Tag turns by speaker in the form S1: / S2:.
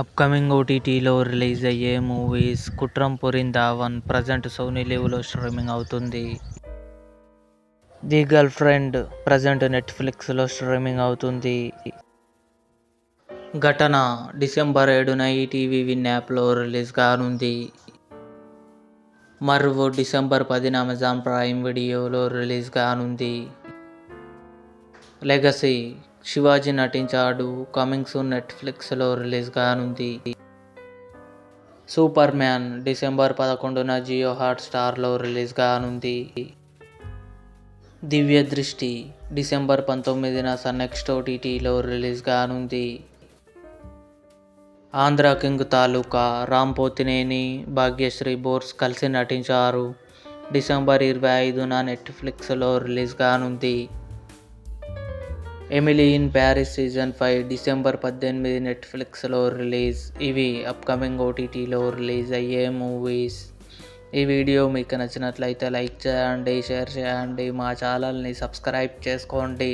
S1: Upcoming ఓటీటీలో release అయ్యే movies 'Kuttram Porinda 1' present Sony లివ్లో స్ట్రీమింగ్ అవుతుంది. 'ది గర్ల్ ఫ్రెండ్' ప్రజెంట్ నెట్ఫ్లిక్స్లో స్ట్రీమింగ్ అవుతుంది. 'ఘటన' డిసెంబర్ 7న ఈటీవీ విన్ యాప్లో రిలీజ్ కానుంది. 'మర్వ్' డిసెంబర్ 10న అమెజాన్ ప్రైమ్ వీడియోలో రిలీజ్ కానుంది. 'లెగసీ' శివాజీ నటించాడు. కమింగ్ సూన్ నెట్ఫ్లిక్స్లో రిలీజ్ కానుంది. 'సూపర్ మ్యాన్' డిసెంబర్ 11న జియో హాట్స్టార్లో రిలీజ్ కానుంది. 'దివ్య దృష్టి' డిసెంబర్ 19న సన్నెక్స్ట్ ఓటీటీలో రిలీజ్ కానుంది. 'ఆంధ్ర కింగ్ తాలూకా' రామ్ పోతినేని, భాగ్యశ్రీ బోర్స్ కలిసి నటించారు. డిసెంబర్ 25న నెట్ఫ్లిక్స్లో రిలీజ్ కానుంది. 'Emily in Paris season 5' December 18 నెట్ఫ్లిక్స్లో రిలీజ్. ఇవి అప్కమింగ్ ఓటీటీలో రిలీజ్ అయ్యే మూవీస్. ఈ వీడియో మీకు నచ్చినట్లయితే లైక్ చేయండి, షేర్ చేయండి, మా ఛానల్ని సబ్స్క్రైబ్ చేసుకోండి.